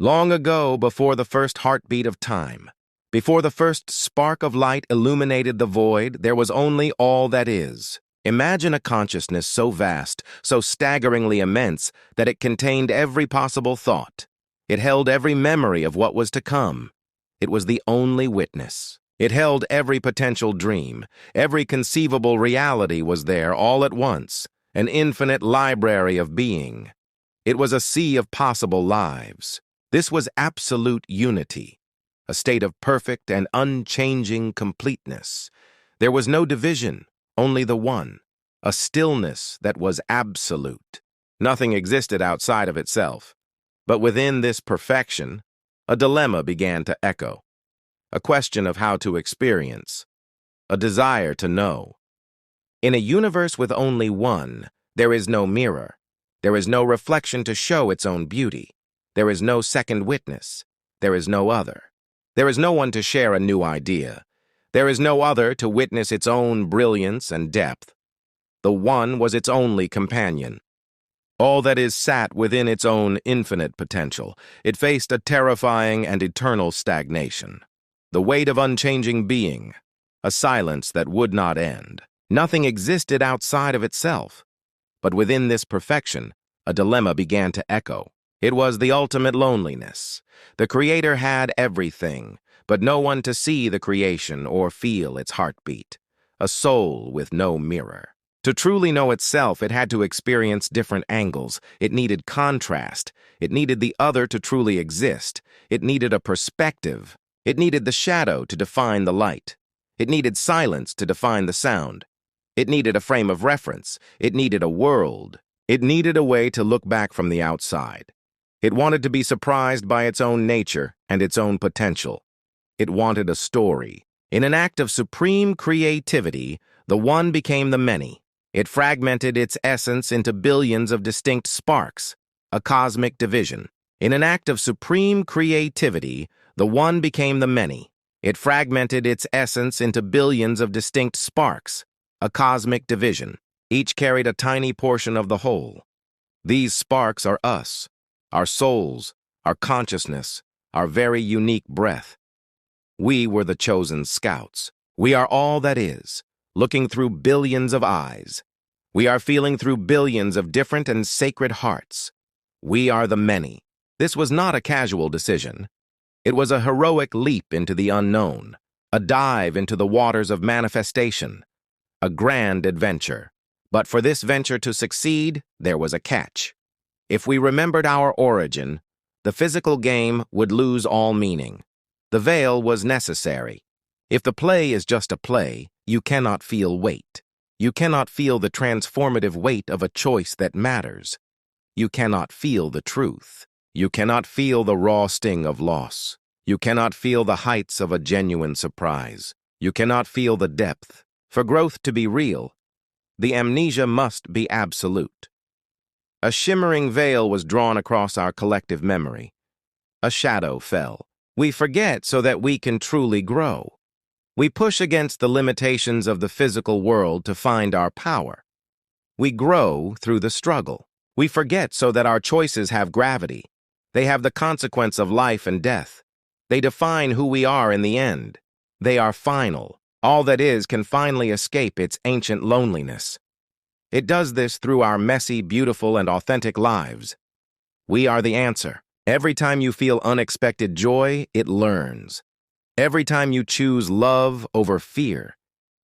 Long ago, before the first heartbeat of time, before the first spark of light illuminated the void, there was only all that is. Imagine a consciousness so vast, so staggeringly immense, that it contained every possible thought. It held every memory of what was to come. It was the only witness. It held every potential dream. Every conceivable reality was there all at once, an infinite library of being. It was a sea of possible lives. This was absolute unity, a state of perfect and unchanging completeness. There was no division, only the one, a stillness that was absolute. Nothing existed outside of itself. But within this perfection, a dilemma began to echo, a question of how to experience, a desire to know. In a universe with only one, there is no mirror. There is no reflection to show its own beauty. There is no second witness. There is no other. There is no one to share a new idea. There is no other to witness its own brilliance and depth. The one was its only companion. All that is sat within its own infinite potential. It faced a terrifying and eternal stagnation. The weight of unchanging being, a silence that would not end. Nothing existed outside of itself. But within this perfection, a dilemma began to echo. It was the ultimate loneliness. The Creator had everything, but no one to see the creation or feel its heartbeat. A soul with no mirror. To truly know itself, it had to experience different angles. It needed contrast. It needed the other to truly exist. It needed a perspective. It needed the shadow to define the light. It needed silence to define the sound. It needed a frame of reference. It needed a world. It needed a way to look back from the outside. It wanted to be surprised by its own nature and its own potential. It wanted a story. In an act of supreme creativity, the one became the many. It fragmented its essence into billions of distinct sparks, a cosmic division. In an act of supreme creativity, the one became the many. It fragmented its essence into billions of distinct sparks, a cosmic division. Each carried a tiny portion of the whole. These sparks are us, our souls, our consciousness, our very unique breath. We were the chosen scouts. We are all that is, looking through billions of eyes. We are feeling through billions of different and sacred hearts. We are the many. This was not a casual decision. It was a heroic leap into the unknown, a dive into the waters of manifestation, a grand adventure. But for this venture to succeed, there was a catch. If we remembered our origin, the physical game would lose all meaning. The veil was necessary. If the play is just a play, you cannot feel weight. You cannot feel the transformative weight of a choice that matters. You cannot feel the truth. You cannot feel the raw sting of loss. You cannot feel the heights of a genuine surprise. You cannot feel the depth. For growth to be real, the amnesia must be absolute. A shimmering veil was drawn across our collective memory. A shadow fell. We forget so that we can truly grow. We push against the limitations of the physical world to find our power. We grow through the struggle. We forget so that our choices have gravity. They have the consequence of life and death. They define who we are in the end. They are final. All that is can finally escape its ancient loneliness. It does this through our messy, beautiful, and authentic lives. We are the answer. Every time you feel unexpected joy, it learns. Every time you choose love over fear,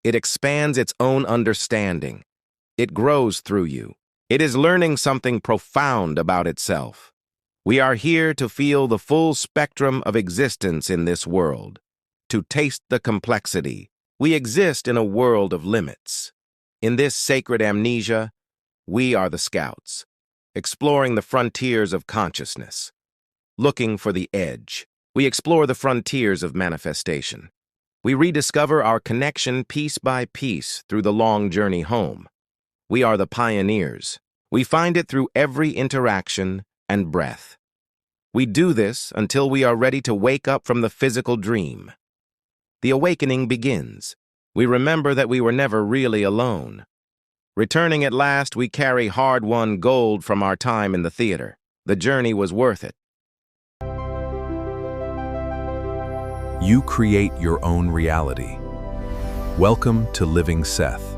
it expands its own understanding. It grows through you. It is learning something profound about itself. We are here to feel the full spectrum of existence in this world, to taste the complexity. We exist in a world of limits. In this sacred amnesia, we are the scouts, exploring the frontiers of consciousness, looking for the edge. We explore the frontiers of manifestation. We rediscover our connection piece by piece through the long journey home. We are the pioneers. We find it through every interaction and breath. We do this until we are ready to wake up from the physical dream. The awakening begins. We remember that we were never really alone. Returning at last, we carry hard-won gold from our time in the theater. The journey was worth it. You create your own reality. Welcome to Living Seth.